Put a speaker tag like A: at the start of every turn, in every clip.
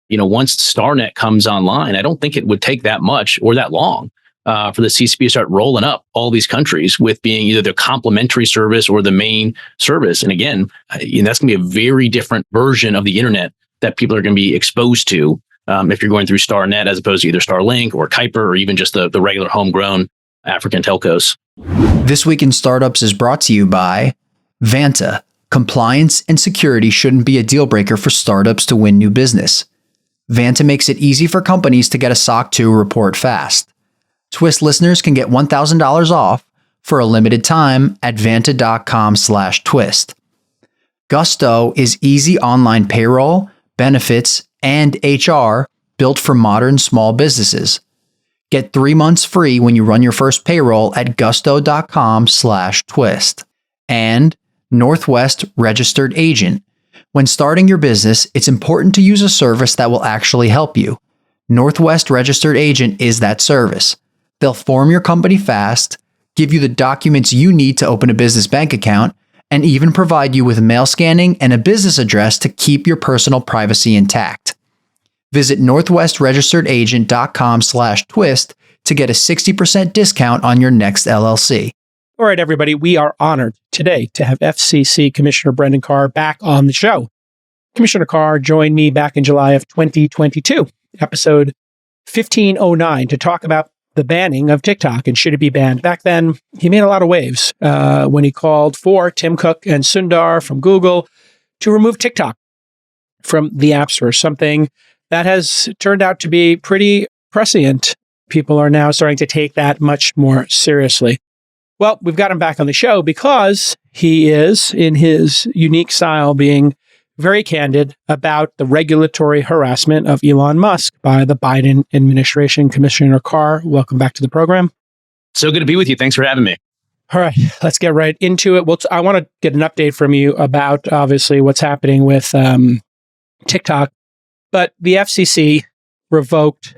A: once StarNet comes online, I don't think it would take that much or that long for the CCP to start rolling up all these countries with being either the complementary service or the main service. And again, that's going to be a very different version of the internet that people are going to be exposed to if you're going through StarNet as opposed to either Starlink or Kuiper or even just the regular homegrown African telcos.
B: This Week in Startups is brought to you by Vanta. Compliance and security shouldn't be a deal breaker for startups to win new business. Vanta makes it easy for companies to get a SOC 2 report fast. Twist listeners can get $1,000 off for a limited time at vanta.com/twist. Gusto is easy online payroll, benefits, and HR built for modern small businesses. Get 3 months free when you run your first payroll at gusto.com/twist. And Northwest Registered Agent. When starting your business, it's important to use a service that will actually help you. Northwest Registered Agent is that service. They'll form your company fast, give you the documents you need to open a business bank account, and even provide you with mail scanning and a business address to keep your personal privacy intact. Visit northwestregisteredagent.com/twist to get a 60% discount on your next LLC.
C: All right, everybody, we are honored today to have FCC Commissioner Brendan Carr back on the show. Commissioner Carr joined me back in July of 2022, episode 1509, to talk about the banning of TikTok and should it be banned. Back then, he made a lot of waves when he called for Tim Cook and Sundar from Google to remove TikTok from the App Store, something that has turned out to be pretty prescient. People are now starting to take that much more seriously. Well, we've got him back on the show because he is, in his unique style, being very candid about the regulatory harassment of Elon Musk by the Biden administration. Commissioner Carr, welcome back to the program.
A: So good to be with you. Thanks for having me.
C: All right, let's get right into it. Well, I want to get an update from you about, obviously, what's happening with TikTok. But the FCC revoked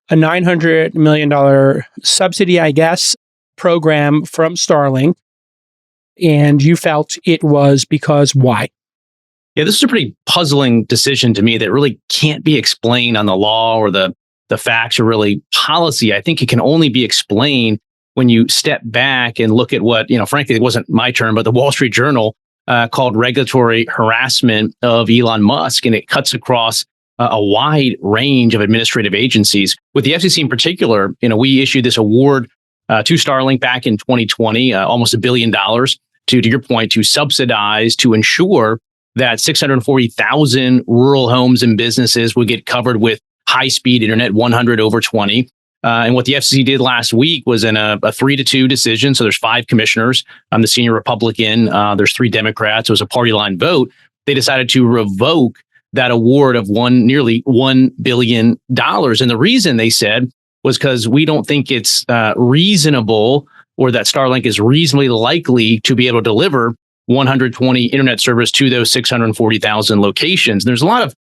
C: a $900 million subsidy, I guess, program from Starlink. And you felt it was because why?
A: Yeah, this is a pretty puzzling decision to me that really can't be explained on the law or the facts or really policy. I think it can only be explained when you step back and look at what, frankly, it wasn't my term, but the Wall Street Journal called regulatory harassment of Elon Musk. And it cuts across a wide range of administrative agencies. With the FCC in particular, we issued this award to Starlink back in 2020, almost $1 billion, to your point, to subsidize, to ensure that 640,000 rural homes and businesses would get covered with high-speed internet 100 over 20. And what the FCC did last week was in a 3-2 decision. So there's 5 commissioners. I'm the senior Republican. There's 3 Democrats. It was a party line vote. They decided to revoke that award of nearly $1 billion. And the reason they said was because we don't think it's reasonable or that Starlink is reasonably likely to be able to deliver 120 internet service to those 640,000 locations. And there's a lot of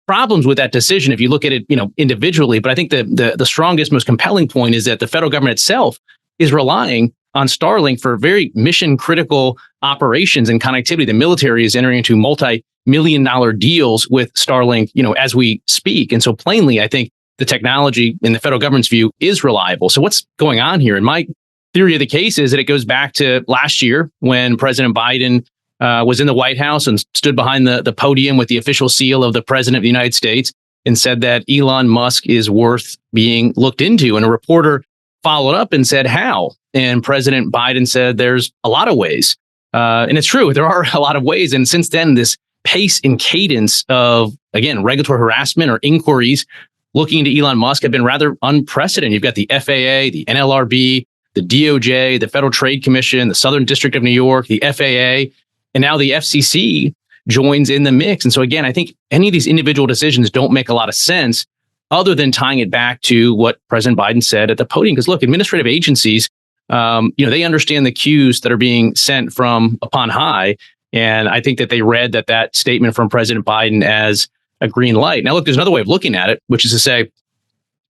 A: problems with that decision if you look at it, individually. But I think the strongest, most compelling point is that the federal government itself is relying on Starlink for very mission critical operations and connectivity. The military is entering into multi-million-dollar deals with Starlink, as we speak. And so plainly, I think the technology in the federal government's view is reliable. So what's going on here? And my theory of the case is that it goes back to last year when President Biden was in the White House and stood behind the podium with the official seal of the President of the United States and said that Elon Musk is worth being looked into. And a reporter followed up and said, how? And President Biden said, there's a lot of ways. And it's true, there are a lot of ways. And since then, this pace and cadence of, again, regulatory harassment or inquiries looking into Elon Musk have been rather unprecedented. You've got the FAA, the NLRB, the DOJ, the Federal Trade Commission, the Southern District of New York, the FAA, and now the FCC joins in the mix. And so again, I think any of these individual decisions don't make a lot of sense other than tying it back to what President Biden said at the podium. Because look, administrative agencies, they understand the cues that are being sent from upon high. And I think that they read that statement from President Biden as a green light. Now, look, there's another way of looking at it, which is to say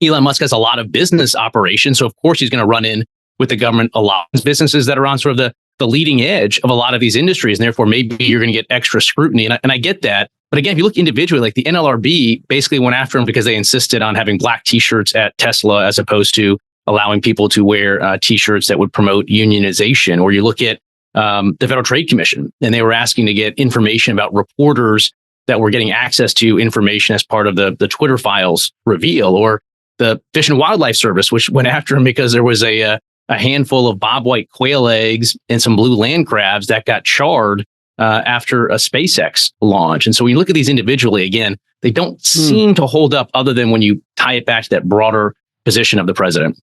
A: Elon Musk has a lot of business operations. So of course, he's going to run in with the government a lot of businesses that are on sort of the leading edge of a lot of these industries. And therefore, maybe you're going to get extra scrutiny. And I get that. But again, if you look individually, like the NLRB basically went after them because they insisted on having black T-shirts at Tesla as opposed to allowing people to wear T-shirts that would promote unionization. Or you look at the Federal Trade Commission, and they were asking to get information about reporters that were getting access to information as part of the Twitter files reveal. Or the Fish and Wildlife Service, which went after him because there was a handful of bobwhite quail eggs and some blue land crabs that got charred after a SpaceX launch. And so when you look at these individually, again, they don't seem to hold up other than when you tie it back to that broader position of the president.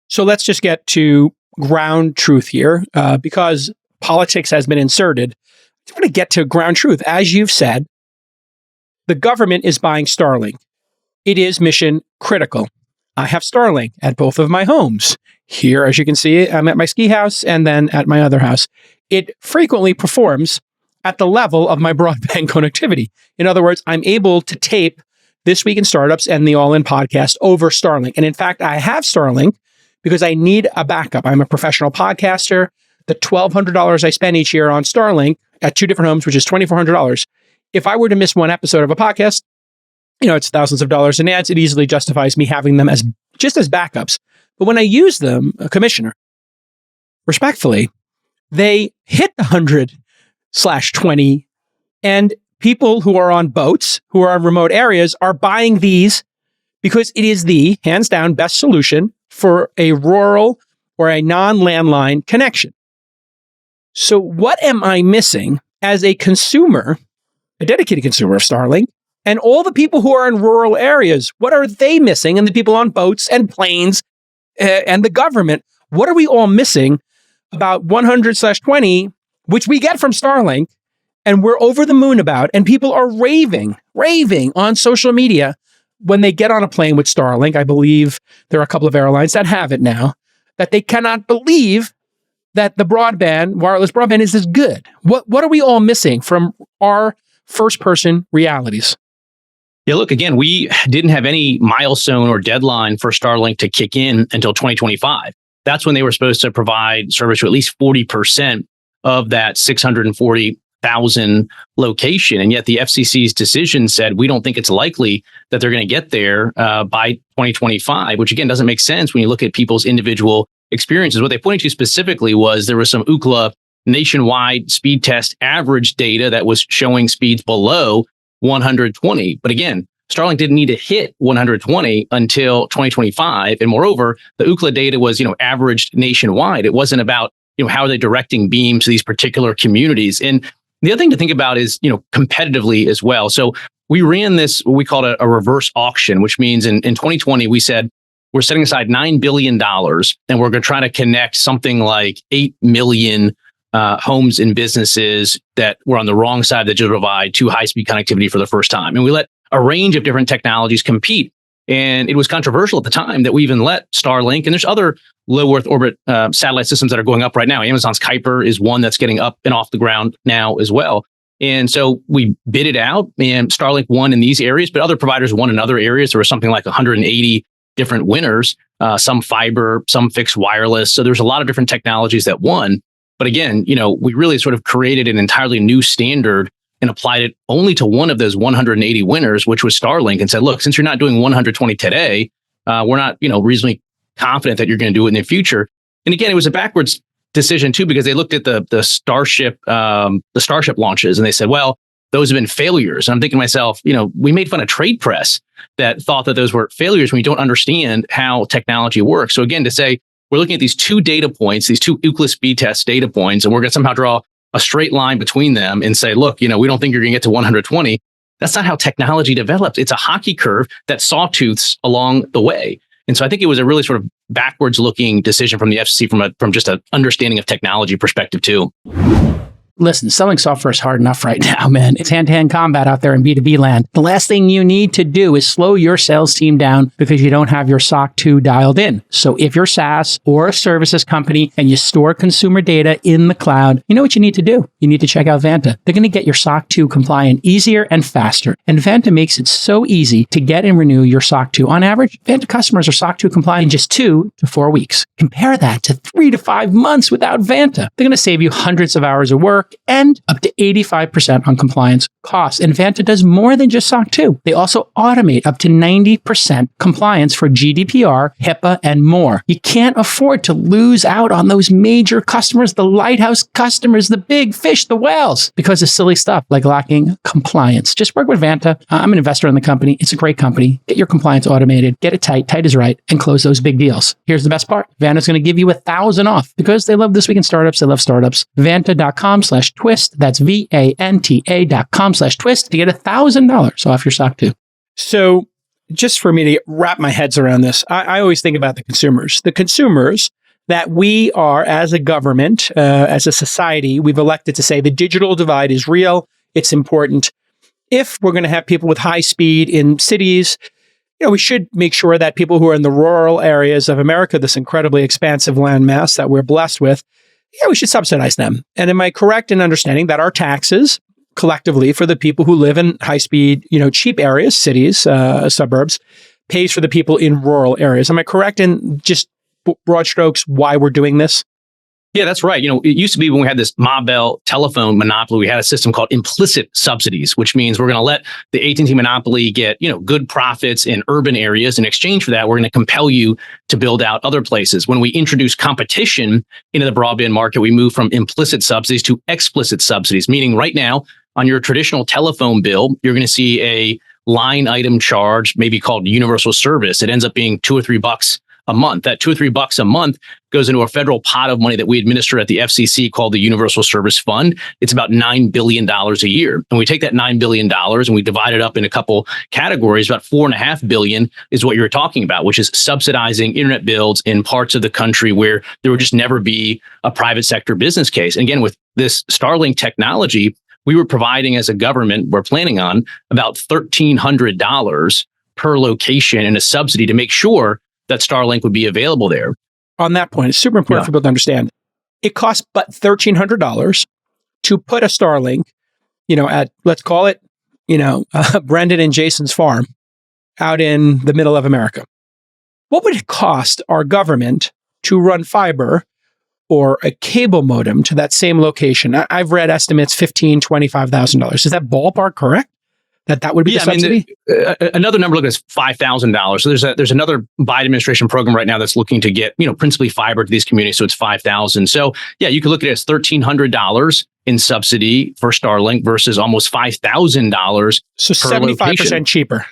C: So let's just get to ground truth here, because politics has been inserted. I want to get to ground truth. As you've said, the government is buying Starlink. It is mission critical. I have Starlink at both of my homes. Here, as you can see, I'm at my ski house and then at my other house. It frequently performs at the level of my broadband connectivity. In other words, I'm able to tape This Week in Startups and the All In podcast over Starlink. And in fact, I have Starlink because I need a backup. I'm a professional podcaster. The $1,200 I spend each year on Starlink at two different homes, which is $2,400. If I were to miss one episode of a podcast, it's thousands of dollars in ads. It easily justifies me having them as just as backups. But when I use them, Commissioner, respectfully, they hit the 100/20, and people who are on boats, who are in remote areas, are buying these because it is the hands down best solution for a rural or a non-landline connection. So what am I missing as a consumer, a dedicated consumer of Starlink, and all the people who are in rural areas? What are they missing? And the people on boats and planes and the government, what are we all missing about 100/20, which we get from Starlink, and we're over the moon about, and people are raving on social media when they get on a plane with Starlink. I believe there are a couple of airlines that have it now, that they cannot believe that the wireless broadband is as good. What are we all missing from our first-person realities?
A: Yeah, look, again, we didn't have any milestone or deadline for Starlink to kick in until 2025. That's when they were supposed to provide service to at least 40% of that 640,000 location. And yet the FCC's decision said, we don't think it's likely that they're going to get there by 2025, which again doesn't make sense when you look at people's individual experiences. What they pointed to specifically was there was some Ookla nationwide speed test average data that was showing speeds below 120. But again, Starlink didn't need to hit 120 until 2025. And moreover, the Ookla data was, averaged nationwide. It wasn't about, how are they directing beams to these particular communities. And the other thing to think about is, competitively as well. So we ran this, what we called a reverse auction, which means in 2020, we said, we're setting aside $9 billion and we're going to try to connect something like 8 million homes and businesses that were on the wrong side that just provide to high-speed connectivity for the first time. And we let a range of different technologies compete. And it was controversial at the time that we even let Starlink, and there's other low Earth orbit satellite systems that are going up right now. Amazon's Kuiper is one that's getting up and off the ground now as well. And so we bid it out, and Starlink won in these areas, but other providers won in other areas. There was something like 180 different winners, some fiber, some fixed wireless. So there's a lot of different technologies that won. But again, we really sort of created an entirely new standard and applied it only to one of those 180 winners, which was Starlink, and said, look, since you're not doing 120 today, we're not, reasonably confident that you're going to do it in the future. And again, it was a backwards decision too, because they looked at the Starship launches and they said, well, those have been failures. And I'm thinking to myself, we made fun of trade press that thought that those were failures when you don't understand how technology works. So again, to say, we're looking at these two data points, these two Ookla speed test data points, and we're going to somehow draw a straight line between them and say, look, we don't think you're going to get to 120. That's not how technology develops. It's a hockey curve that sawtooths along the way. And so I think it was a really sort of backwards looking decision from the FCC from just an understanding of technology perspective too.
C: Listen, selling software is hard enough right now, man. It's hand-to-hand combat out there in B2B land. The last thing you need to do is slow your sales team down because you don't have your SOC 2 dialed in. So if you're SaaS or a services company and you store consumer data in the cloud, you know what you need to do? You need to check out Vanta. They're going to get your SOC 2 compliant easier and faster. And Vanta makes it so easy to get and renew your SOC 2. On average, Vanta customers are SOC 2 compliant in just 2 to 4 weeks. Compare that to 3 to 5 months without Vanta. They're going to save you hundreds of hours of work work, and up to 85% on compliance costs. And Vanta does more than just SOC 2. They also automate up to 90% compliance for GDPR, HIPAA, and more. You can't afford to lose out on those major customers, the lighthouse customers, the big fish, the whales, because of silly stuff like lacking compliance. Just work with Vanta. I'm an investor in the company. It's a great company. Get your compliance automated, get it tight is right, and close those big deals. Here's the best part. Vanta's going to give you $1,000 off because they love This Week in Startups. They love startups. Vanta.com/twist. That's VANTA.com/twist to get $1,000 off your SOC 2. So just for me to wrap my heads around this, I always think about the consumers. The consumers that we are, as a government, as a society, we've elected to say the digital divide is real. It's important. If we're going to have people with high speed in cities, we should make sure that people who are in the rural areas of America, this incredibly expansive landmass that we're blessed with, we should subsidize them. And am I correct in understanding that our taxes collectively for the people who live in high speed, cheap areas, cities, suburbs, pays for the people in rural areas? Am I correct in just broad strokes why we're doing this?
A: Yeah, that's right. It used to be when we had this Ma Bell telephone monopoly, we had a system called implicit subsidies, which means we're going to let the AT&T monopoly get, good profits in urban areas. In exchange for that, we're going to compel you to build out other places. When we introduce competition into the broadband market, we move from implicit subsidies to explicit subsidies, meaning right now on your traditional telephone bill, you're going to see a line item charge, maybe called universal service. It ends up being $2 or $3 a month. That $2 or $3 a month goes into a federal pot of money that we administer at the FCC called the Universal Service Fund. It's about $9 billion a year. And we take that $9 billion and we divide it up in a couple categories. About $4.5 billion is what you're talking about, which is subsidizing internet builds in parts of the country where there would just never be a private sector business case. And again, with this Starlink technology, we were providing as a government, we're planning on about $1,300 per location in a subsidy to make sure that Starlink would be available there.
C: On that point, it's super important for people to understand. It costs but $1,300 to put a Starlink, at, let's call it, Brendan and Jason's farm out in the middle of America. What would it cost our government to run fiber or a cable modem to that same location? I've read estimates $15,000, $25,000. Is that ballpark correct? That would be the subsidy?
A: Another number is $5,000. So there's another Biden administration program right now that's looking to get, principally fiber to these communities. So it's $5,000. So yeah, you could look at it as $1,300 in subsidy for Starlink versus almost $5,000.
C: So 75% cheaper.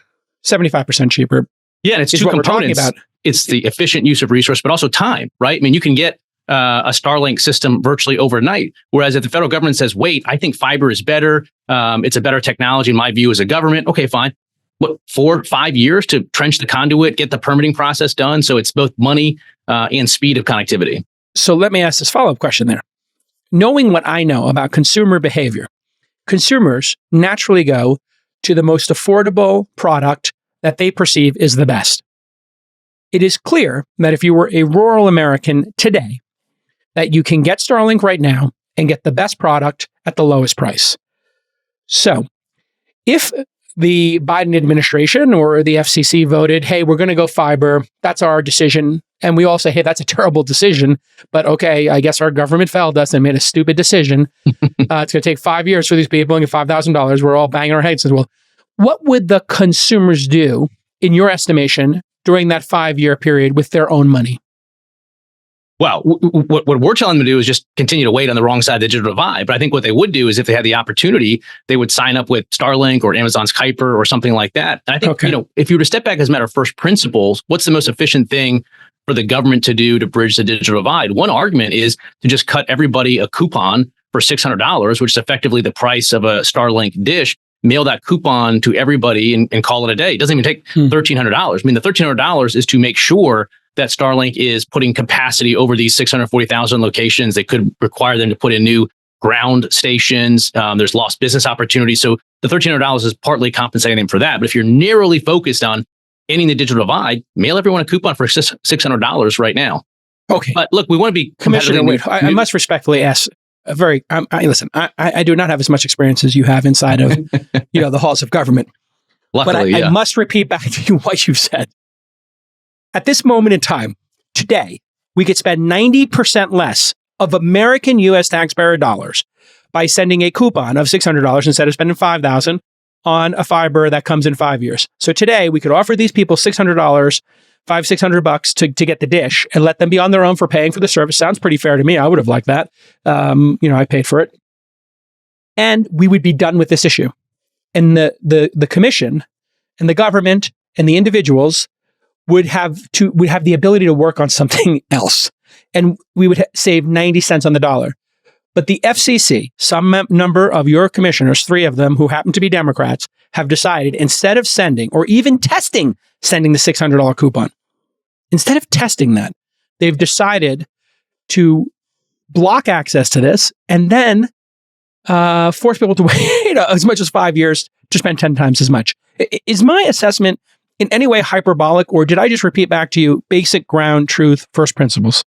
C: 75% cheaper.
A: Yeah, and it's two components. It's the efficient use of resource, but also time, right? I mean, you can get a Starlink system virtually overnight. Whereas if the federal government says, wait, I think fiber is better. It's a better technology in my view as a government. Okay, fine. What, 4 or 5 years to trench the conduit, get the permitting process done. So it's both money and speed of connectivity.
C: So let me ask this follow-up question there. Knowing what I know about consumer behavior, consumers naturally go to the most affordable product that they perceive is the best. It is clear that if you were a rural American today, that you can get Starlink right now and get the best product at the lowest price. So if the Biden administration or the FCC voted, hey, we're going to go fiber, that's our decision, and we all say, hey, that's a terrible decision, but okay, I guess our government failed us and made a stupid decision. It's going to take 5 years for these people and get $5,000. We're all banging our heads as well. What would the consumers do, in your estimation, during that 5-year period with their own money?
A: Well, what we're telling them to do is just continue to wait on the wrong side of the digital divide. But I think what they would do is if they had the opportunity, they would sign up with Starlink or Amazon's Kuiper or something like that. And I think, if you were to step back as a matter of first principles, what's the most efficient thing for the government to do to bridge the digital divide? One argument is to just cut everybody a coupon for $600, which is effectively the price of a Starlink dish. Mail that coupon to everybody and call it a day. It doesn't even take $1,300. I mean, the $1,300 is to make sure that Starlink is putting capacity over these 640,000 locations. They could require them to put in new ground stations. There's lost business opportunities. So the $1,300 is partly compensating them for that. But if you're narrowly focused on ending the digital divide, mail everyone a coupon for $600 right now.
C: Okay.
A: But look, we want to be
C: Commissioner Wade, I must respectfully ask. Listen, I do not have as much experience as you have inside of the halls of government.
A: Luckily,
C: but I must repeat back to you what you've said. At this moment in time, today, we could spend 90% less of American U.S. taxpayer dollars by sending a coupon of $600 instead of spending $5,000 on a fiber that comes in 5 years. So today we could offer these people $600, $600 to get the dish and let them be on their own for paying for the service. Sounds pretty fair to me. I would have liked that. I paid for it. And we would be done with this issue. And the commission and the government and the individuals would have the ability to work on something else. And we would save 90 cents on the dollar. But the FCC, some number of your commissioners, 3 of them who happen to be Democrats, have decided instead of sending or even sending the $600 coupon, instead of testing that, they've decided to block access to this and then force people to wait as much as 5 years to spend 10 times as much. Is my assessment in any way hyperbolic, or did I just repeat back to you basic ground truth, first principles?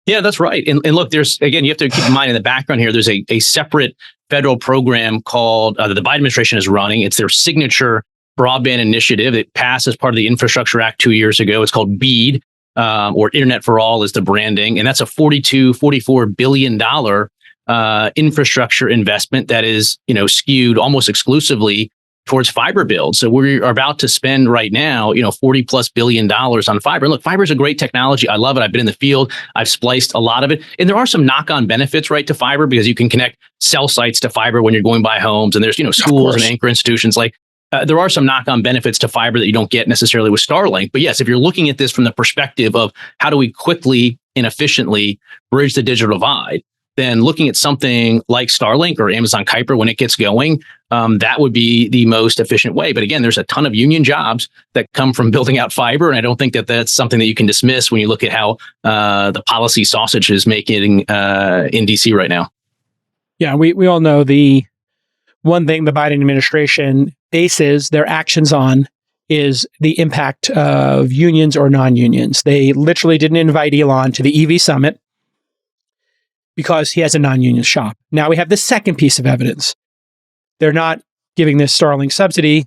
A: Yeah, that's right. And look, you have to keep in mind in the background here, there's a separate federal program called that the Biden administration is running. It's their signature broadband initiative. It passed as part of the Infrastructure Act 2 years ago. It's called BEAD, or Internet for All is the branding. And that's a $44 billion infrastructure investment that is, skewed almost exclusively towards fiber build. So we are about to spend right now, $40+ billion on fiber. Look, fiber is a great technology. I love it. I've been in the field. I've spliced a lot of it. And there are some knock-on benefits, right, to fiber because you can connect cell sites to fiber when you're going by homes. And there's, schools and anchor institutions. There are some knock-on benefits to fiber that you don't get necessarily with Starlink. But yes, if you're looking at this from the perspective of how do we quickly and efficiently bridge the digital divide, then looking at something like Starlink or Amazon Kuiper when it gets going, that would be the most efficient way. But again, there's a ton of union jobs that come from building out fiber. And I don't think that that's something that you can dismiss when you look at how the policy sausage is making in DC right now.
C: Yeah, we all know the one thing the Biden administration bases their actions on is the impact of unions or non-unions. They literally didn't invite Elon to the EV summit because he has a non-union shop. Now we have the second piece of evidence. They're not giving this Starlink subsidy,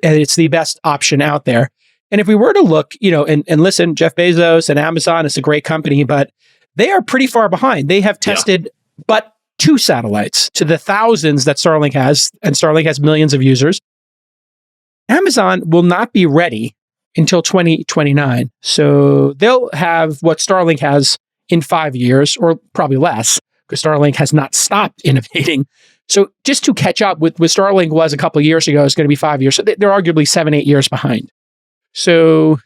C: and it's the best option out there. And if we were to look, and listen, Jeff Bezos and Amazon is a great company, but they are pretty far behind. They have tested but 2 satellites to the thousands that Starlink has, and Starlink has millions of users. Amazon will not be ready until 2029. So they'll have what Starlink has in 5 years, or probably less, because Starlink has not stopped innovating. So just to catch up with Starlink was a couple of years ago, it's going to be 5 years. So they're arguably 7-8 years behind. So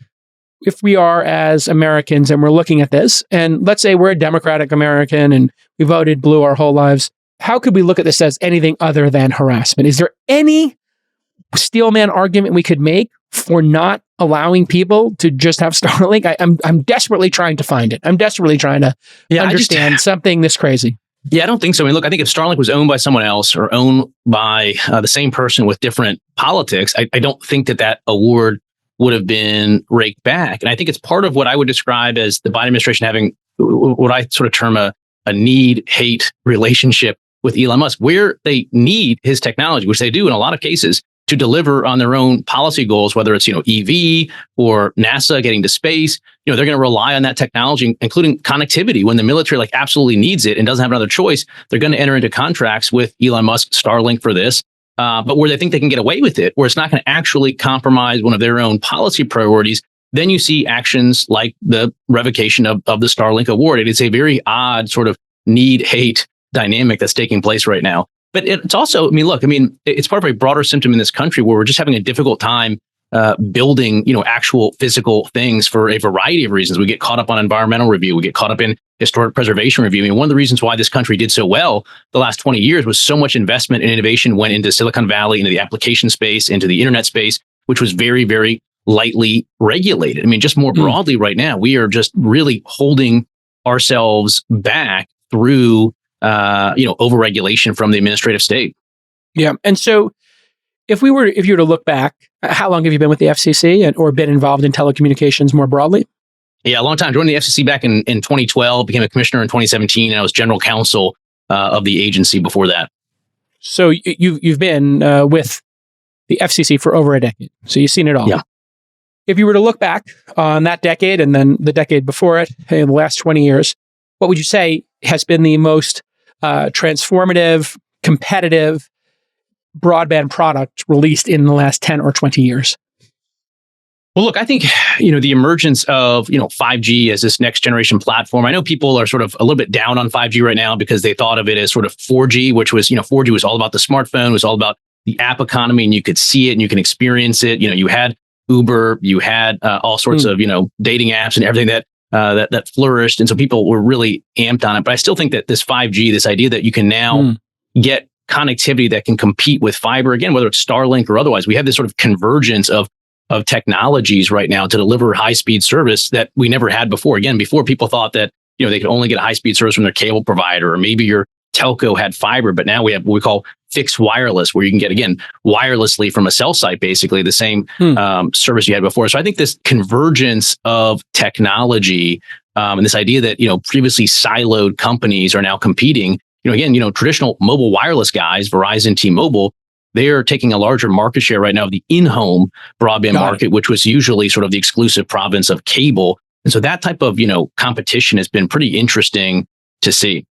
C: if we are as Americans and we're looking at this, and let's say we're a Democratic American and we voted blue our whole lives, how could we look at this as anything other than harassment? Is there any steelman argument we could make for not allowing people to just have Starlink? I'm desperately trying to find it. I'm desperately trying to understand something this crazy.
A: Yeah, I don't think so. I mean, look, I think if Starlink was owned by someone else or owned by the same person with different politics, I don't think that award would have been raked back. And I think it's part of what I would describe as the Biden administration having what I sort of term a need-hate relationship with Elon Musk, where they need his technology, which they do in a lot of cases, to deliver on their own policy goals, whether it's, EV or NASA getting to space. They're going to rely on that technology, including connectivity. When the military absolutely needs it and doesn't have another choice, they're going to enter into contracts with Elon Musk, Starlink for this. But where they think they can get away with it, where it's not going to actually compromise one of their own policy priorities, then you see actions like the revocation of the Starlink award. It is a very odd sort of need-hate dynamic that's taking place right now. But it's also, it's part of a broader symptom in this country where we're just having a difficult time building, actual physical things for a variety of reasons. We get caught up on environmental review. We get caught up in historic preservation review. One of the reasons why this country did so well the last 20 years was so much investment and innovation went into Silicon Valley, into the application space, into the internet space, which was very, very lightly regulated. Just more broadly right now, we are just really holding ourselves back through overregulation from the administrative state.
C: Yeah. And so if you were to look back, how long have you been with the FCC or been involved in telecommunications more broadly?
A: Yeah, a long time. Joined the FCC back in 2012, became a commissioner in 2017, and I was general counsel of the agency before that.
C: So you've been with the FCC for over a decade. So you've seen it all.
A: Yeah.
C: If you were to look back on that decade and then the decade before it, in the last 20 years, what would you say has been the most transformative, competitive broadband product released in the last 10 or 20 years?
A: Well, look, I think, the emergence of, 5G as this next generation platform. I know people are sort of a little bit down on 5G right now because they thought of it as sort of 4G, which was, 4G was all about the smartphone, was all about the app economy, and you could see it and you can experience it. You had Uber, you had all sorts of, dating apps and everything that flourished. And so people were really amped on it. But I still think that this 5G, this idea that you can now get connectivity that can compete with fiber, again, whether it's Starlink or otherwise, we have this sort of convergence of technologies right now to deliver high-speed service that we never had before. Again, before people thought that, they could only get a high-speed service from their cable provider, or maybe your telco had fiber, but now we have what we call fixed wireless, where you can get, again, wirelessly from a cell site, basically the same service you had before. So I think this convergence of technology and this idea that, previously siloed companies are now competing, traditional mobile wireless guys, Verizon, T-Mobile, they are taking a larger market share right now of the in-home broadband market, which was usually sort of the exclusive province of cable. And so that type of, competition has been pretty interesting to see.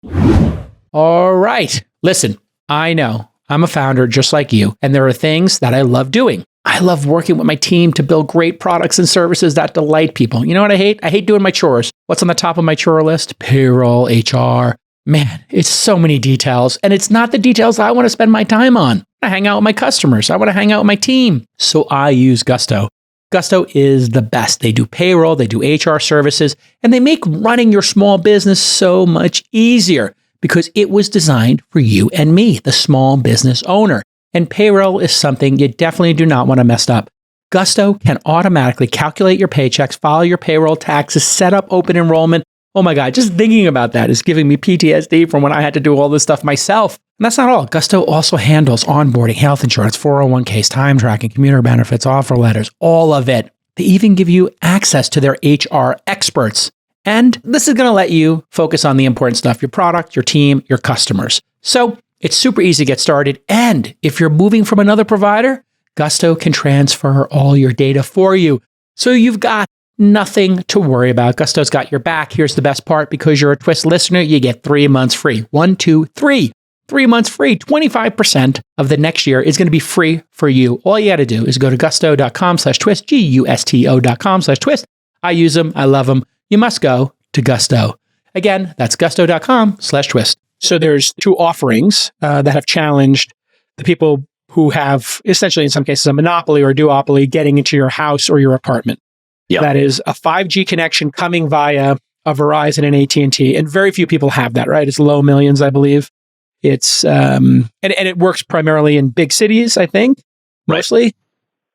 C: All right. Listen, I know I'm a founder just like you, and there are things that I love doing. I love working with my team to build great products and services that delight people. You know what I hate? I hate doing my chores. What's on the top of my chore list? Payroll, HR. Man, it's so many details, and it's not the details I want to spend my time on. I hang out with my customers. I want to hang out with my team. So I use Gusto. Gusto is the best. They do payroll, they do HR services, and they make running your small business so much easier because it was designed for you and me, the small business owner. And payroll is something you definitely do not want to mess up. Gusto can automatically calculate your paychecks, file your payroll taxes, set up open enrollment. Oh my God, just thinking about that is giving me PTSD from when I had to do all this stuff myself. And that's not all. Gusto also handles onboarding, health insurance, 401ks, time tracking, commuter benefits, offer letters, all of it. They even give you access to their HR experts. And this is going to let you focus on the important stuff, your product, your team, your customers. So it's super easy to get started. And if you're moving from another provider, Gusto can transfer all your data for you. So you've got nothing to worry about. Gusto's got your back. Here's the best part. Because you're a Twist listener, you get 3 months free. 1, 2, 3. 3 months free. 25% of the next year is going to be free for you. All you got to do is go to gusto.com/twist, gusto.com/twist. I use them. I love them. You must go to Gusto. Again, that's gusto.com/twist. So there's two offerings that have challenged the people who have essentially, in some cases, a monopoly or a duopoly getting into your house or your apartment. Yep. That is a 5G connection coming via a Verizon and AT&T. And very few people have that, right? It's low millions, I believe. It's and it works primarily in big cities, I think, mostly. Right.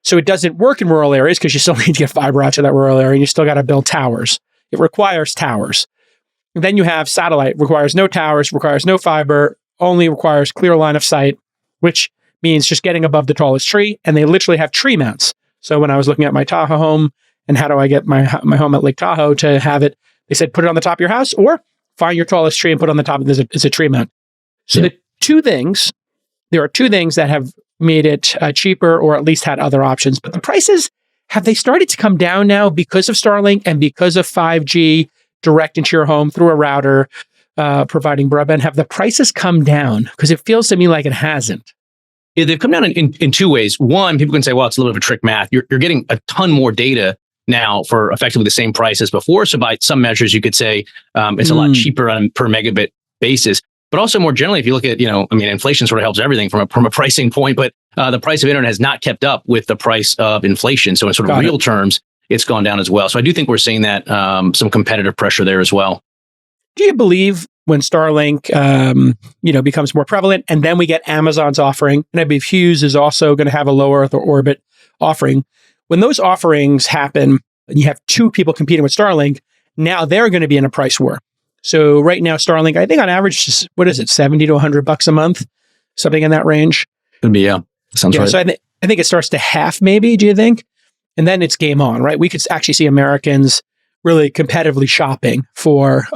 C: So it doesn't work in rural areas because you still need to get fiber out to that rural area and you still got to build towers. It requires towers. And then you have satellite, requires no towers, requires no fiber, only requires clear line of sight, which means just getting above the tallest tree. And they literally have tree mounts. So when I was looking at my Tahoe home, and how do I get my home at Lake Tahoe to have it? They said, put it on the top of your house or find your tallest tree and put it on the top. There's a tree mount. So there are two things that have made it cheaper or at least had other options. But the prices, have they started to come down now because of Starlink and because of 5G direct into your home through a router providing broadband? Have the prices come down? Because it feels to me like it hasn't.
A: Yeah, they've come down in two ways. One, people can say, well, it's a little bit of a trick math. You're getting a ton more data now for effectively the same price as before. So by some measures, you could say it's a lot cheaper on a per megabit basis. But also more generally, if you look at, inflation sort of helps everything from a pricing point, but the price of internet has not kept up with the price of inflation. So in sort of real terms, it's gone down as well. So I do think we're seeing that some competitive pressure there as well.
C: Do you believe when Starlink, becomes more prevalent and then we get Amazon's offering, and I believe Hughes is also going to have a low Earth orbit offering, when those offerings happen and you have two people competing with Starlink, now they're going to be in a price war. So right now, Starlink, I think on average, is, what is it, $70 to $100 a month? Something in that range?
A: Could be, yeah. Sounds right.
C: So I think it starts to half maybe, do you think? And then it's game on, right? We could actually see Americans really competitively shopping for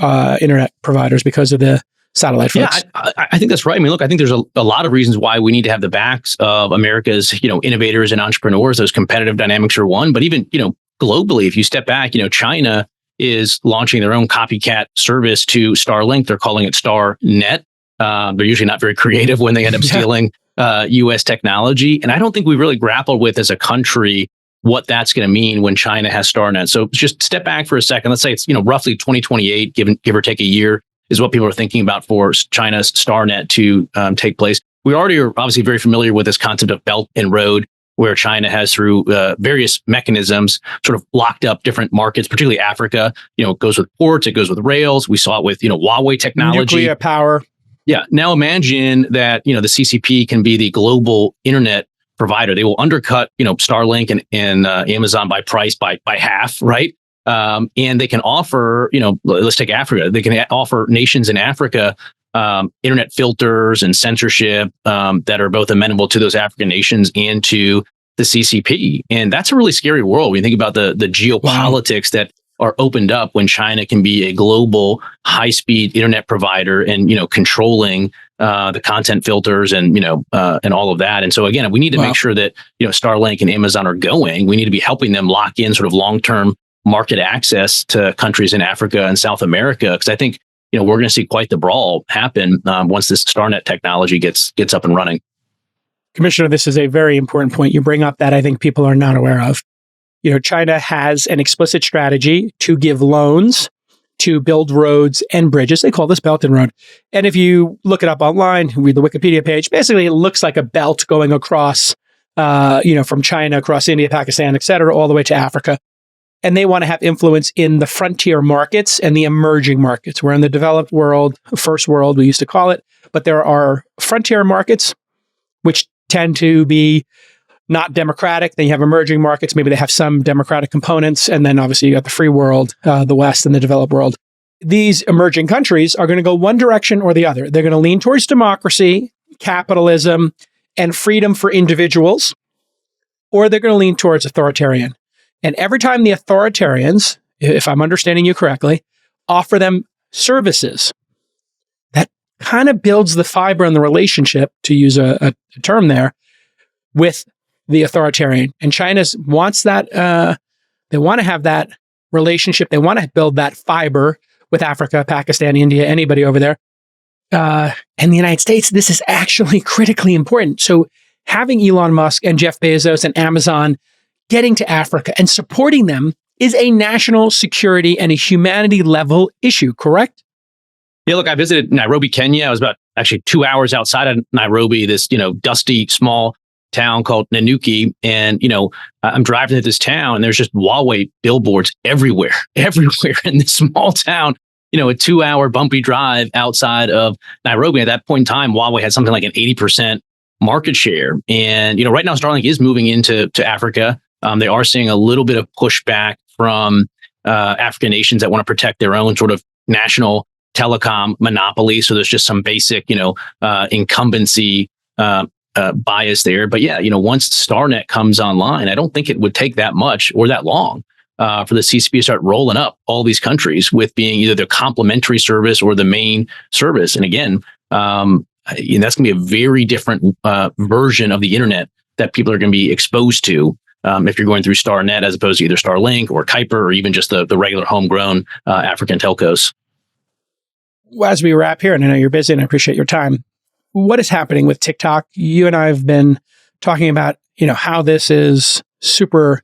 C: internet providers because of the satellite folks.
A: Yeah, I think that's right. I mean, look, I think there's a lot of reasons why we need to have the backs of America's, innovators and entrepreneurs. Those competitive dynamics are one, but even, globally, if you step back, China is launching their own copycat service to Starlink. They're calling it StarNet. They're usually not very creative when they end up stealing U.S. technology. And I don't think we really grappled with as a country what that's going to mean when China has StarNet. So just step back for a second. Let's say it's roughly 2028, give or take a year, is what people are thinking about for China's StarNet to take place. We already are obviously very familiar with this concept of Belt and Road, where China has, through various mechanisms, sort of locked up different markets, particularly Africa. It goes with ports, it goes with rails. We saw it with Huawei technology,
C: nuclear power.
A: Yeah. Now imagine that the CCP can be the global internet provider. They will undercut Starlink and Amazon by price by half, right? And they can offer let's take Africa. They can offer nations in Africa internet filters and censorship that are both amenable to those African nations and to the CCP. And that's a really scary world when you think about the geopolitics that are opened up when China can be a global high-speed internet provider and controlling the content filters and all of that. And so again, we need to make sure that Starlink and Amazon are going. We need to be helping them lock in sort of long-term market access to countries in Africa and South America, because I think we're going to see quite the brawl happen once this StarNet technology gets up and running.
C: Commissioner, this is a very important point you bring up that I think people are not aware of. China has an explicit strategy to give loans to build roads and bridges. They call this Belt and Road. And if you look it up online, read the Wikipedia page, basically it looks like a belt going across, from China, across India, Pakistan, et cetera, all the way to Africa. And they want to have influence in the frontier markets and the emerging markets. We're in the developed world, first world, we used to call it. But there are frontier markets, which tend to be not democratic. Then you have emerging markets. Maybe they have some democratic components. And then obviously you got the free world, the West and the developed world. These emerging countries are going to go one direction or the other. They're going to lean towards democracy, capitalism, and freedom for individuals, or they're going to lean towards authoritarian. And every time the authoritarians, if I'm understanding you correctly, offer them services, that kind of builds the fiber in the relationship, to use a term there, with the authoritarian. And China wants that, they want to have that relationship. They want to build that fiber with Africa, Pakistan, India, anybody over there. And the United States, this is actually critically important. So having Elon Musk and Jeff Bezos and Amazon getting to Africa and supporting them is a national security and a humanity level issue, correct?
A: Yeah, look, I visited Nairobi, Kenya. I was about actually 2 hours outside of Nairobi, this, dusty, small town called Nanyuki. And, I'm driving to this town and there's just Huawei billboards everywhere in this small town, a 2 hour bumpy drive outside of Nairobi. At that point in time, Huawei had something like an 80% market share. And, right now Starlink is moving into Africa. They are seeing a little bit of pushback from African nations that want to protect their own sort of national telecom monopoly. So there's just some basic, incumbency bias there. But yeah, once StarNet comes online, I don't think it would take that much or that long for the CCP to start rolling up all these countries with being either the complementary service or the main service. And again, that's going to be a very different version of the internet that people are going to be exposed to if you're going through StarNet as opposed to either Starlink or Kuiper or even just the regular homegrown African telcos.
C: Well, as we wrap here, and I know you're busy and I appreciate your time, what is happening with TikTok? You and I have been talking about, how this is super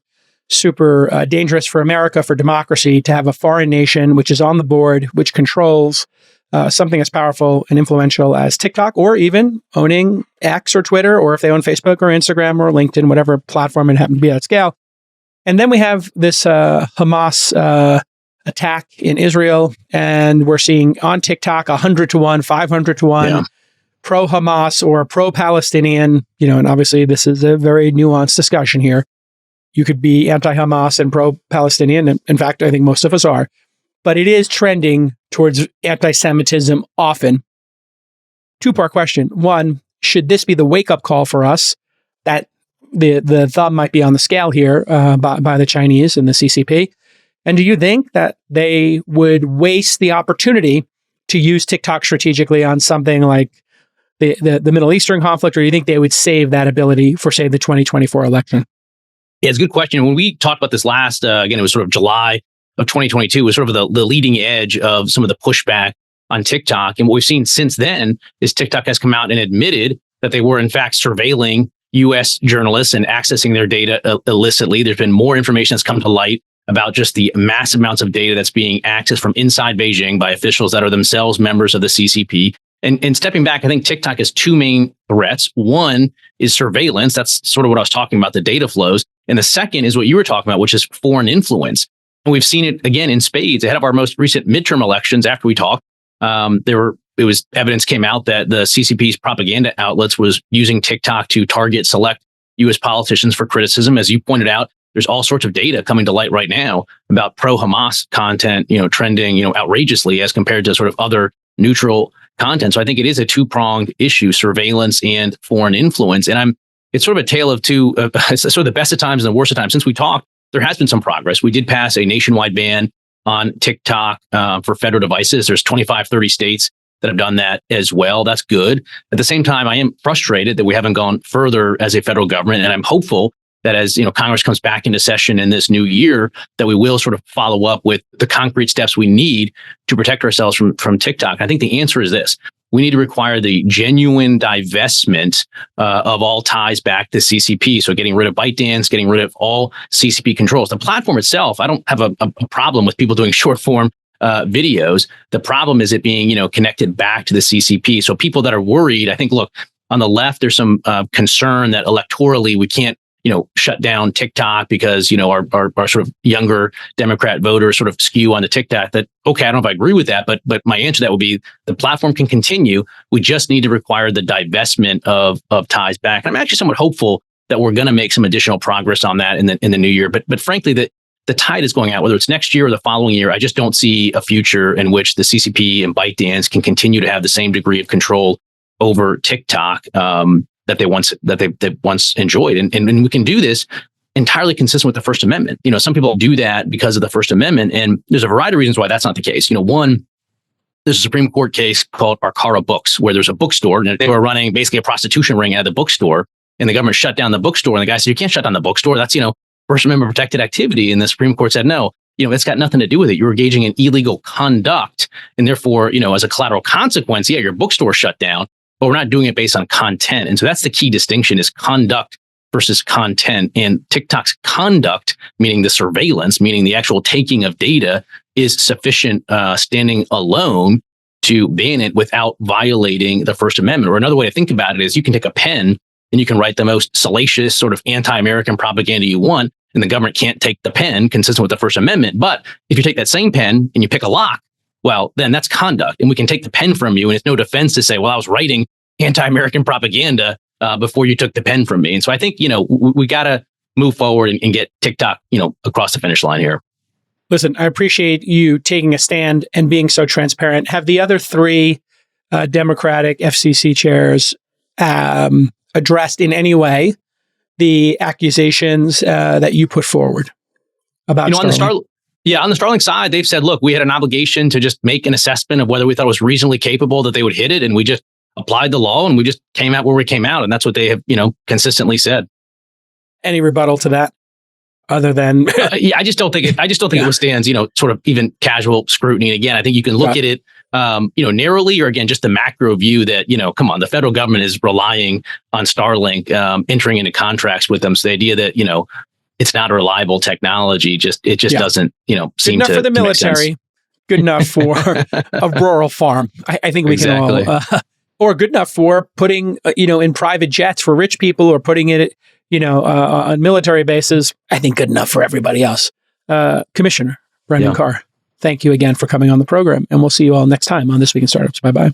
C: dangerous for America, for democracy, to have a foreign nation which is on the board, which controls something as powerful and influential as TikTok, or even owning X or Twitter, or if they own Facebook or Instagram or LinkedIn, whatever platform it happens to be at scale. And then we have this Hamas attack in Israel, and we're seeing on TikTok 100 to 1, 500 to 1, pro-Hamas or pro-Palestinian, and obviously this is a very nuanced discussion here. You could be anti-Hamas and pro-Palestinian. And in fact, I think most of us are. But it is trending towards anti-Semitism often. Two-part question. One, should this be the wake-up call for us that the thumb might be on the scale here by the Chinese and the CCP? And do you think that they would waste the opportunity to use TikTok strategically on something like the Middle Eastern conflict, or do you think they would save that ability for, say, the 2024 election?
A: Yeah, it's a good question. When we talked about this last, again, it was sort of July of 2022, was sort of the leading edge of some of the pushback on TikTok. And what we've seen since then is TikTok has come out and admitted that they were in fact surveilling U.S. journalists and accessing their data illicitly. There's been more information that's come to light about just the massive amounts of data that's being accessed from inside Beijing by officials that are themselves members of the CCP. And stepping back, I think TikTok has two main threats. One is surveillance. That's sort of what I was talking about, the data flows. And the second is what you were talking about, which is foreign influence. And we've seen it again in spades ahead of our most recent midterm elections. After we talked, evidence came out that the CCP's propaganda outlets was using TikTok to target select U.S. politicians for criticism. As you pointed out, there's all sorts of data coming to light right now about pro-Hamas content, trending, outrageously as compared to sort of other neutral content. So I think it is a two-pronged issue, surveillance and foreign influence. And it's sort of a tale of two, it's sort of the best of times and the worst of times. Since we talked, there has been some progress. We did pass a nationwide ban on TikTok for federal devices. There's 25, 30 states that have done that as well. That's good. At the same time, I am frustrated that we haven't gone further as a federal government. And I'm hopeful that as Congress comes back into session in this new year, that we will sort of follow up with the concrete steps we need to protect ourselves from TikTok. I think the answer is this. We need to require the genuine divestment of all ties back to CCP. So getting rid of ByteDance, getting rid of all CCP controls. The platform itself, I don't have a problem with people doing short form videos. The problem is it being, connected back to the CCP. So people that are worried, I think, look, on the left, there's some concern that electorally we can't, shut down TikTok because, our sort of younger Democrat voters sort of skew onto TikTok. That, okay, I don't know if I agree with that, but my answer to that would be the platform can continue. We just need to require the divestment of ties back. And I'm actually somewhat hopeful that we're going to make some additional progress on that in the new year. But frankly, the tide is going out, whether it's next year or the following year. I just don't see a future in which the CCP and ByteDance can continue to have the same degree of control over TikTok that they once enjoyed. And we can do this entirely consistent with the First Amendment. Some people do that because of the First Amendment, and there's a variety of reasons why that's not the case. One, there's a Supreme Court case called our Carr books, where there's a bookstore and they were running basically a prostitution ring out of the bookstore, and the government shut down the bookstore. And the guy said, "You can't shut down the bookstore. That's First Amendment protected activity." And the Supreme Court said, "No, it's got nothing to do with it. You're engaging in illegal conduct, and therefore, as a collateral consequence, your bookstore shut down. But we're not doing it based on content." And so that's the key distinction, is conduct versus content. And TikTok's conduct, meaning the surveillance, meaning the actual taking of data, is sufficient standing alone to ban it without violating the First Amendment. Or another way to think about it is you can take a pen and you can write the most salacious sort of anti-American propaganda you want, and the government can't take the pen consistent with the First Amendment. But if you take that same pen and you pick a lock, well, then that's conduct, and we can take the pen from you, and it's no defense to say, well, I was writing anti-American propaganda before you took the pen from me. And so I think, we got to move forward and get TikTok, across the finish line here.
C: Listen, I appreciate you taking a stand and being so transparent. Have the other three Democratic FCC chairs addressed in any way the accusations that you put forward about Starlink?
A: On the Starlink side, they've said, look, we had an obligation to just make an assessment of whether we thought it was reasonably capable that they would hit it. And we just applied the law and we just came out where we came out. And that's what they have, consistently said. Any
C: rebuttal to that other than?
A: I just don't think it withstands, sort of even casual scrutiny. And again, I think you can look at it, narrowly, or again, just the macro view that, come on, the federal government is relying on Starlink, entering into contracts with them. So the idea that, it's not a reliable technology, it just doesn't, seem to. Good
C: enough for the military, good enough for a rural farm. I think we can all, or good enough for putting, in private jets for rich people, or putting it, on military bases. I think good enough for everybody else. Commissioner Brendan Carr, thank you again for coming on the program, and we'll see you all next time on This Week in Startups. Bye-bye.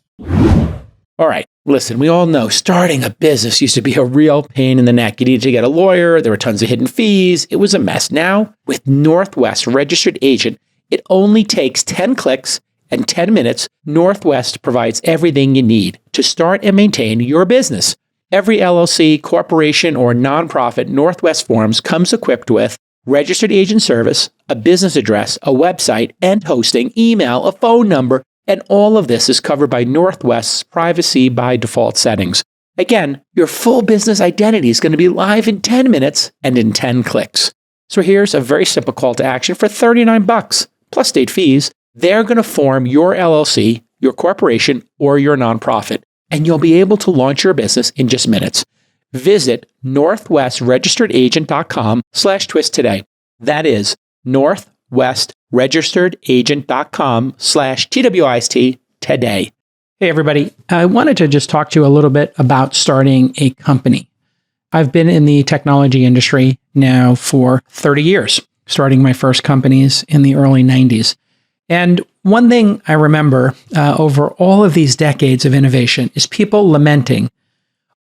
C: All right. Listen, we all know starting a business used to be a real pain in the neck. You needed to get a lawyer. There were tons of hidden fees. It was a mess. Now, with Northwest Registered Agent, it only takes 10 clicks and 10 minutes. Northwest provides everything you need to start and maintain your business. Every LLC, corporation, or nonprofit Northwest Forms comes equipped with registered agent service, a business address, a website, and hosting, email, a phone number, and all of this is covered by Northwest's privacy by default settings. Again, your full business identity is going to be live in 10 minutes and in 10 clicks. So here's a very simple call to action for $39 plus state fees. They're going to form your LLC your corporation, or your nonprofit, and you'll be able to launch your business in just minutes. Visit northwestregisteredagent.com/twist today. That is northwestregisteredagent.com/TWIST today. Hey, everybody. I wanted to just talk to you a little bit about starting a company. I've been in the technology industry now for 30 years, starting my first companies in the early 90s. And one thing I remember over all of these decades of innovation is people lamenting,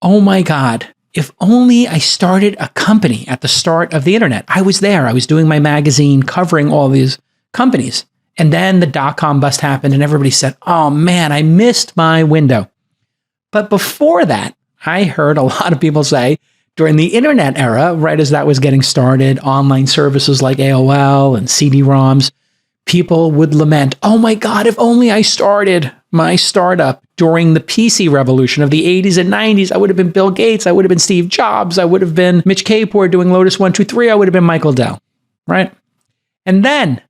C: oh my God, if only I started a company at the start of the internet. I was there. I was doing my magazine covering all these companies. And then the dot-com bust happened and everybody said, oh man, I missed my window. But before that, I heard a lot of people say during the internet era, right as that was getting started, online services like AOL and CD-ROMs, people would lament, oh my God, if only I started my startup during the PC revolution of the 80s and 90s. I would have been Bill Gates. I would have been Steve Jobs. I would have been Mitch Kapor doing Lotus 1-2-3. I would have been Michael Dell, right? And then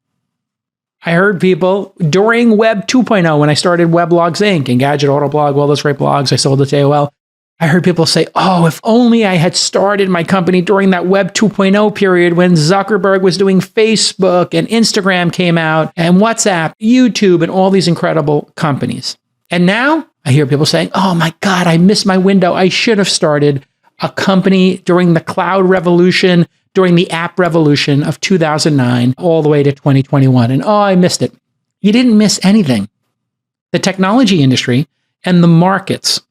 C: I heard people during Web 2.0, when I started Weblogs Inc. and Gadget Autoblog, all those great blogs, I sold it to AOL. I heard people say, oh, if only I had started my company during that Web 2.0 period when Zuckerberg was doing Facebook and Instagram came out and WhatsApp, YouTube, and all these incredible companies. And now I hear people saying, oh my God, I missed my window. I should have started a company during the cloud revolution, during the app revolution of 2009, all the way to 2021. And oh, I missed it. You didn't miss anything. The technology industry and the markets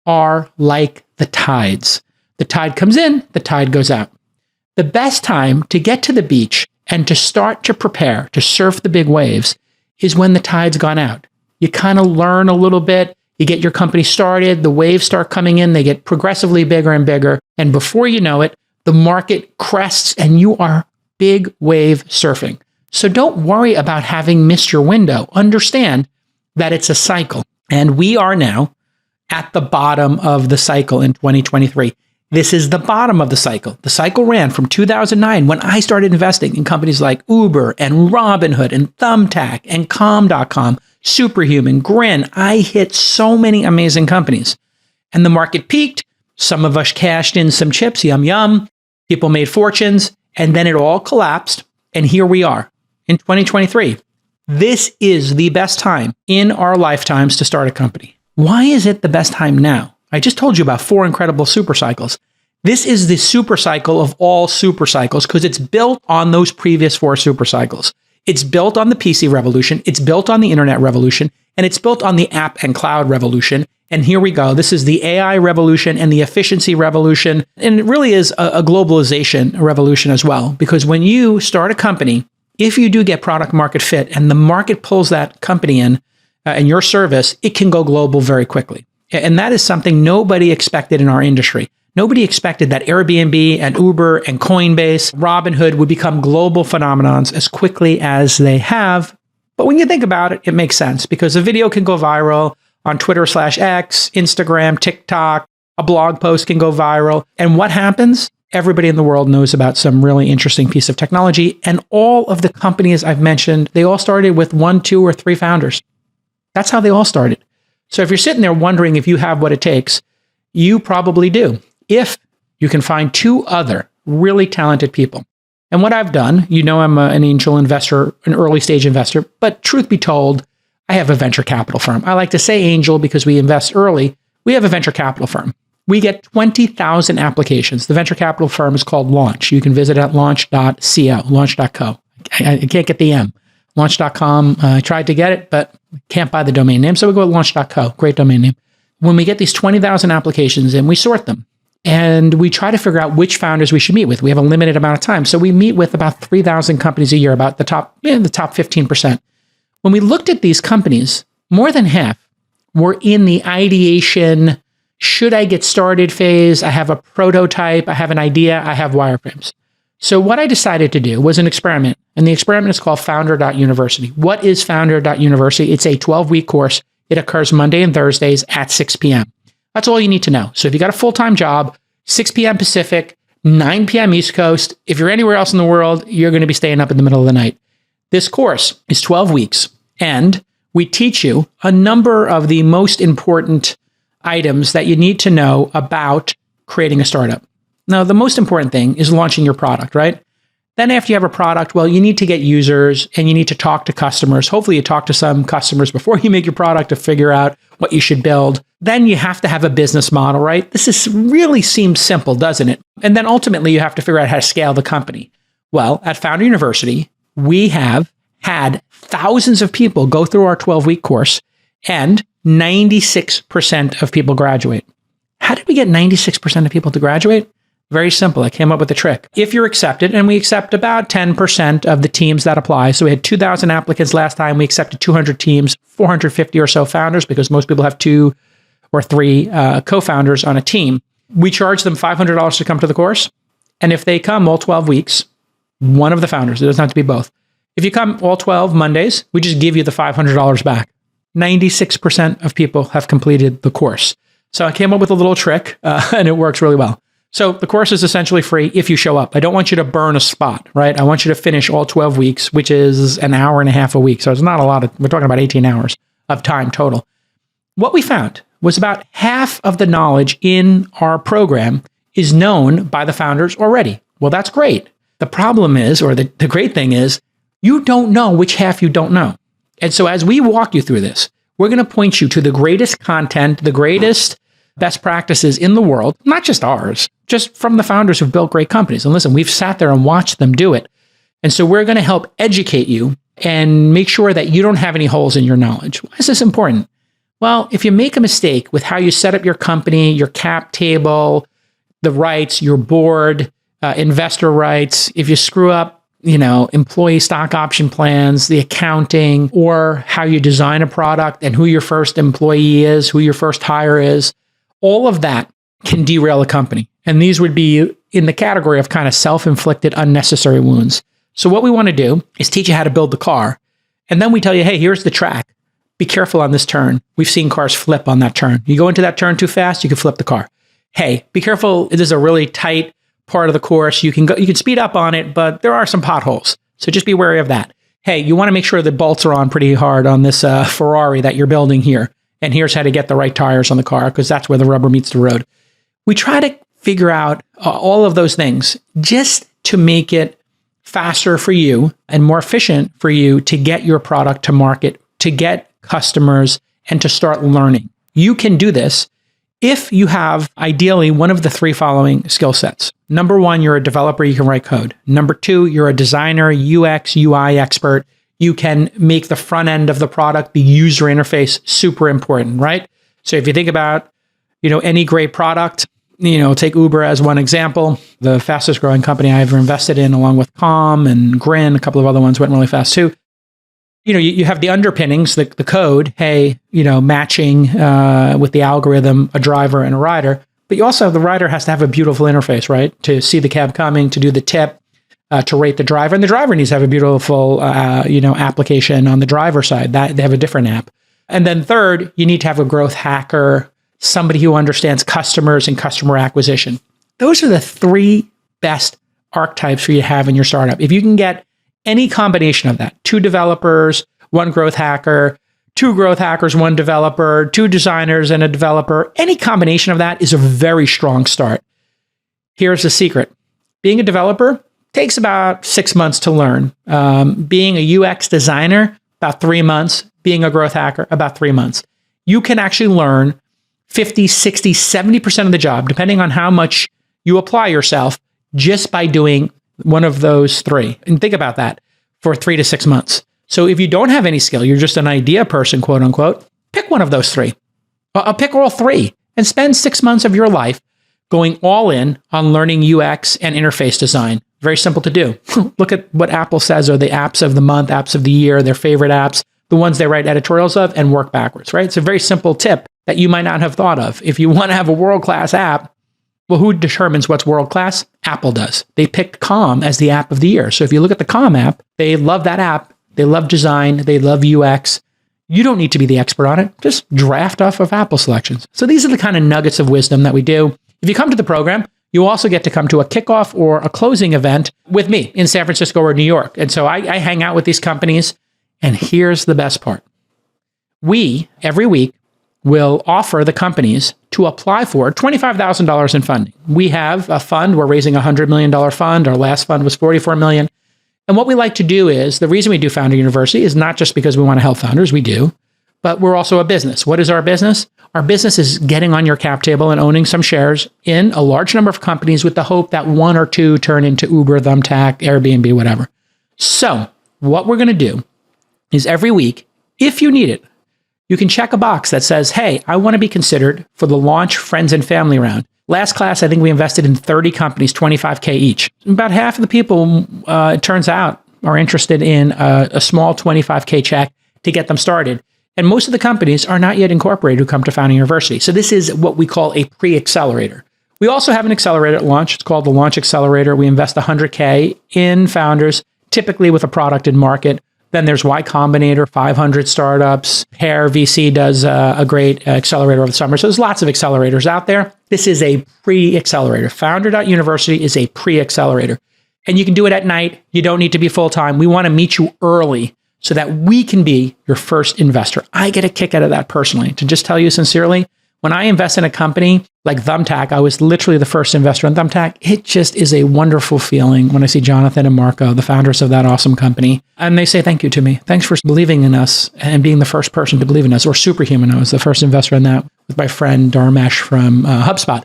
C: are like the tides. The tide comes in, the tide goes out. The best time to get to the beach and to start to prepare to surf the big waves is when the tide's gone out. You kind of learn a little bit, you get your company started, the waves start coming in, they get progressively bigger and bigger, and before you know it, the market crests and you are big wave surfing. So don't worry about having missed your window. Understand that it's a cycle. And we are now at the bottom of the cycle in 2023. This is the bottom of the cycle. The cycle ran from 2009 when I started investing in companies like Uber and Robinhood and Thumbtack and Calm.com, Superhuman, Grin. I hit so many amazing companies. And the market peaked. Some of us cashed in some chips, yum, yum. People made fortunes. And then it all collapsed. And here we are in 2023. This is the best time in our lifetimes to start a company. Why is it the best time now? I just told you about 4 incredible super cycles. This is the super cycle of all super cycles because it's built on those previous 4 super cycles. It's built on the PC revolution, it's built on the internet revolution, and it's built on the app and cloud revolution. And here we go. This is the AI revolution and the efficiency revolution. And it really is a globalization revolution as well. Because when you start a company, if you do get product market fit and the market pulls that company in, and your service, it can go global very quickly. And that is something nobody expected in our industry. Nobody expected that Airbnb and Uber and Coinbase, Robinhood would become global phenomenons as quickly as they have. But when you think about it, it makes sense because a video can go viral on Twitter/X, Instagram, TikTok, a blog post can go viral. And what happens? Everybody in the world knows about some really interesting piece of technology. And all of the companies I've mentioned, they all started with 1, 2, or 3 founders. That's how they all started. So if you're sitting there wondering if you have what it takes, you probably do. If you can find 2 other really talented people. And what I've done, you know, I'm an angel investor, an early stage investor, but truth be told, I have a venture capital firm. I like to say angel because we invest early. We have a venture capital firm. We get 20,000 applications. The venture capital firm is called Launch. You can visit at launch.co, launch.co. I can't get the M. Launch.com, I tried to get it, but can't buy the domain name. So we go with launch.co, great domain name. When we get these 20,000 applications in, we sort them. And we try to figure out which founders we should meet with. We have a limited amount of time. So we meet with about 3,000 companies a year, about the top 15%. When we looked at these companies, more than half were in the ideation, should I get started phase? I have a prototype, I have an idea, I have wireframes. So what I decided to do was an experiment, and the experiment is called Founder.University. What is Founder.University? It's a 12-week course. It occurs Monday and Thursdays at 6 p.m. That's all you need to know. So if you got a full-time job, 6 p.m. Pacific, 9 p.m. East Coast, if you're anywhere else in the world, you're going to be staying up in the middle of the night. This course is 12 weeks, and we teach you a number of the most important items that you need to know about creating a startup. Now, the most important thing is launching your product, right? Then after you have a product, well, you need to get users and you need to talk to customers. Hopefully you talk to some customers before you make your product to figure out what you should build. Then you have to have a business model, right? Really seems simple, doesn't it? And then ultimately you have to figure out how to scale the company. Well, at Founder University, we have had thousands of people go through our 12-week course and 96% of people graduate. How did we get 96% of people to graduate? Very simple. I came up with a trick. If you're accepted, and we accept about 10% of the teams that apply. So we had 2,000 applicants last time. We accepted 200 teams, 450 or so founders, because most people have 2 or 3 co-founders on a team. We charge them $500 to come to the course. And if they come all 12 weeks, one of the founders, it doesn't have to be both. If you come all 12 Mondays, we just give you the $500 back. 96% of people have completed the course. So I came up with a little trick, and it works really well. So the course is essentially free if you show up. I don't want you to burn a spot, right? I want you to finish all 12 weeks, which is an hour and a half a week. So it's not a lot of, we're talking about 18 hours of time total. What we found was about half of the knowledge in our program is known by the founders already. Well, that's great. The problem is, or the great thing is, you don't know which half you don't know. And so as we walk you through this, we're going to point you to the greatest content, the greatest best practices in the world, not just ours, just from the founders who've built great companies. And listen, we've sat there and watched them do it. And so we're going to help educate you and make sure that you don't have any holes in your knowledge. Why is this important? Well, if you make a mistake with how you set up your company, your cap table, the rights, your board, investor rights, if you screw up, employee stock option plans, the accounting, or how you design a product and who your first employee is, who your first hire is, all of that can derail a company. And these would be in the category of kind of self-inflicted unnecessary wounds. So what we want to do is teach you how to build the car. And then we tell you, hey, here's the track. Be careful on this turn. We've seen cars flip on that turn. You go into that turn too fast, you can flip the car. Hey, be careful. This is a really tight part of the course. You can speed up on it, but there are some potholes. So just be wary of that. Hey, you want to make sure the bolts are on pretty hard on this Ferrari that you're building here. And here's how to get the right tires on the car, because that's where the rubber meets the road. We try to figure out all of those things just to make it faster for you and more efficient for you to get your product to market, to get customers, and to start learning. You can do this if you have ideally one of the 3 following skill sets. Number 1, you're a developer, you can write code. Number 2, you're a designer, UX, UI expert. You can make the front end of the product, the user interface, super important, right? So if you think about, any great product, take Uber as one example, the fastest growing company I ever invested in, along with Calm and Grin, a couple of other ones went really fast too. You have the underpinnings, the code, matching with the algorithm, a driver and a rider. But you also have the rider has to have a beautiful interface, right? To see the cab coming, to do the tip, to rate the driver. And the driver needs to have a beautiful, application on the driver side. That they have a different app. And then third, you need to have a growth hacker, somebody who understands customers and customer acquisition. Those are the 3 best archetypes for you to have in your startup. If you can get any combination of that, 2 developers, 1 growth hacker, 2 growth hackers, 1 developer, 2 designers and a developer, any combination of that is a very strong start. Here's the secret. Being a developer takes about 6 months to learn. Being a UX designer, about 3 months. Being a growth hacker, about 3 months. You can actually learn 50, 60, 70% of the job, depending on how much you apply yourself, just by doing one of those 3. And think about that for 3 to 6 months. So if you don't have any skill, you're just an idea person, quote unquote, pick one of those 3. I'll pick all 3 and spend 6 months of your life going all in on learning UX and interface design. Very simple to do. Look at what Apple says are the apps of the month, apps of the year, their favorite apps, the ones they write editorials of, and work backwards, right? It's a very simple tip that you might not have thought of. If you want to have a world-class app, well, who determines what's world-class? Apple does. They picked Calm as the app of the year. So if you look at the Calm app, they love that app. They love design. They love UX. You don't need to be the expert on it. Just draft off of Apple selections. So these are the kind of nuggets of wisdom that we do. If you come to the program, you also get to come to a kickoff or a closing event with me in San Francisco or New York. And so I hang out with these companies. And here's the best part. we, every week, will offer the companies to apply for $25,000 in funding. We have a fund. We're raising a $100 million fund. Our last fund was $44 million. And what we like to do is, the reason we do Founder University is not just because we want to help founders, we do, but we're also a business. What is our business? Our business is getting on your cap table and owning some shares in a large number of companies with the hope that one or two turn into Uber, Thumbtack, Airbnb, whatever. So what we're going to do is every week, if you need it, you can check a box that says, hey, I want to be considered for the launch friends and family round. Last class, I think we invested in 30 companies, $25K each. About half of the people, it turns out, are interested in a small $25K check to get them started. And most of the companies are not yet incorporated who come to Founding University. So this is what we call a pre-accelerator. We also have an accelerator at launch. It's called the Launch Accelerator. We invest $100K in founders, typically with a product in market. Then there's Y Combinator, 500 startups. Pear VC does a great accelerator over the summer. So there's lots of accelerators out there. This is a pre-accelerator. Founder.University is a pre-accelerator. And you can do it at night. You don't need to be full-time. We want to meet you early so that we can be your first investor. I get a kick out of that personally. To just tell you sincerely, when I invest in a company like Thumbtack, I was literally the first investor in Thumbtack. It just is a wonderful feeling when I see Jonathan and Marco, the founders of that awesome company, and they say thank you to me. Thanks for believing in us and being the first person to believe in us. Or Superhuman, I was the first investor in that with my friend Dharmesh from HubSpot.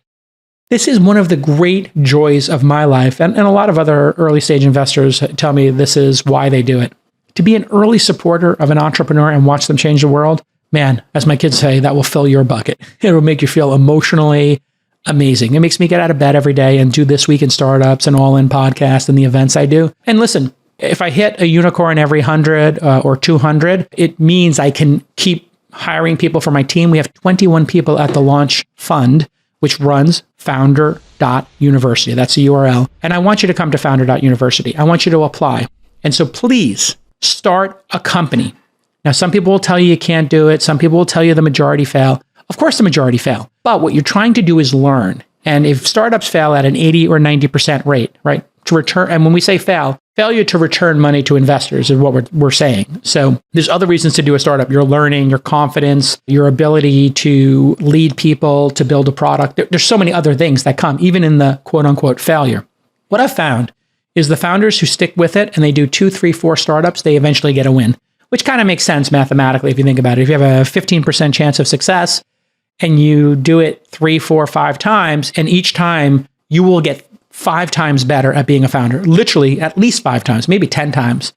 C: This is one of the great joys of my life, and a lot of other early stage investors tell me this is why they do it. To be an early supporter of an entrepreneur and watch them change the world, man, as my kids say, that will fill your bucket. It will make you feel emotionally amazing. It makes me get out of bed every day and do This Week in Startups and All In podcast and the events I do. And listen, if I hit a unicorn every 100 or 200, it means I can keep hiring people for my team. We have 21 people at the Launch Fund, which runs founder.university. That's the URL. And I want you to come to founder.university. I want you to apply. And so please start a company. Now, some people will tell you can't do it. Some people will tell you the majority fail. Of course, the majority fail. But what you're trying to do is learn. And if startups fail at an 80 or 90% rate, right, to return, and when we say failure to return money to investors is what we're saying. So there's other reasons to do a startup. Your learning, your confidence, your ability to lead people, to build a product. There's so many other things that come, even in the quote unquote failure. What I've found is the founders who stick with it and they do 2, 3, 4 startups, they eventually get a win, which kind of makes sense mathematically if you think about it. If you have a 15% chance of success and you do it 3, 4, 5 times, and each time you will get 5 times better at being a founder, literally at least 5 times, maybe 10 times.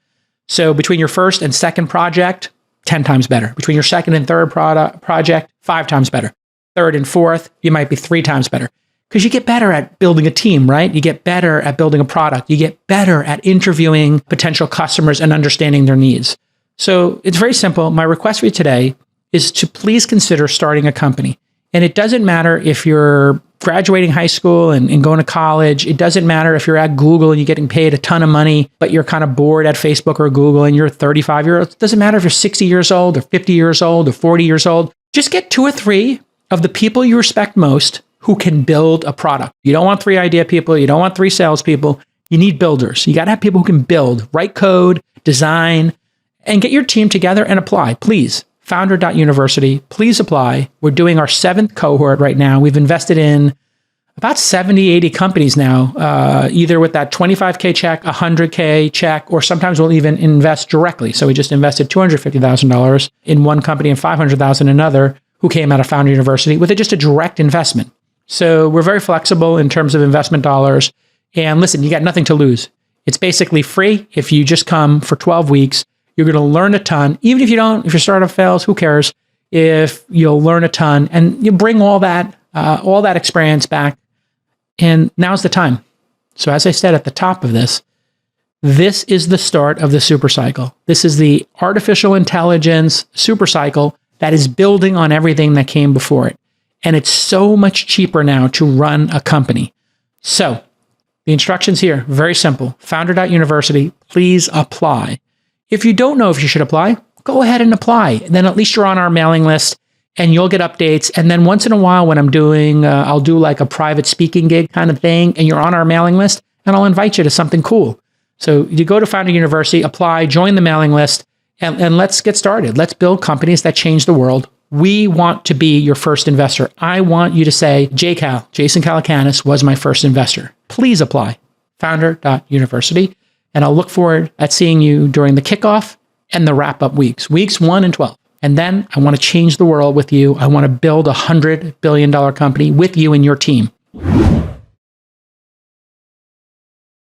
C: So between your first and second project, 10 times better. Between your second and third project, 5 times better. Third and fourth, you might be 3 times better. Because you get better at building a team, right? You get better at building a product. You get better at interviewing potential customers and understanding their needs. So it's very simple. My request for you today is to please consider starting a company. And it doesn't matter if you're graduating high school and going to college. It doesn't matter if you're at Google and you're getting paid a ton of money, but you're kind of bored at Facebook or Google and you're 35 years old. It doesn't matter if you're 60 years old or 50 years old or 40 years old. Just get 2 or 3 of the people you respect most who can build a product. You don't want 3 idea people. You don't want 3 salespeople. You need builders. You got to have people who can build, write code, design, and get your team together and apply. Please, founder.university, please apply. We're doing our 7th cohort right now. We've invested in about 70, 80 companies now, either with that $25K check, $100K check, or sometimes we'll even invest directly. So we just invested $250,000 in one company and $500,000 in another who came out of Founder University with just a direct investment. So we're very flexible in terms of investment dollars. And listen, you got nothing to lose. It's basically free. If you just come for 12 weeks, you're going to learn a ton. Even if your startup fails, who cares? If you'll learn a ton and you bring all that experience back. And now's the time. So as I said at the top of this is the start of the super cycle. This is the artificial intelligence super cycle that is building on everything that came before it. And it's so much cheaper now to run a company. So the instructions here, very simple. Founder.university, please apply. If you don't know if you should apply, go ahead and apply. Then at least you're on our mailing list and you'll get updates. And then once in a while when I'm doing, I'll do like a private speaking gig kind of thing, and you're on our mailing list, and I'll invite you to something cool. So you go to Founder University, apply, join the mailing list, And let's get started. Let's build companies that change the world. We want to be your first investor. I want you to say, JCal, Jason Calacanis was my first investor. Please apply. Founder.university. And I'll look forward at seeing you during the kickoff and the wrap-up weeks 1 and 12. And then I want to change the world with you. I want to build $100 billion company with you and your team.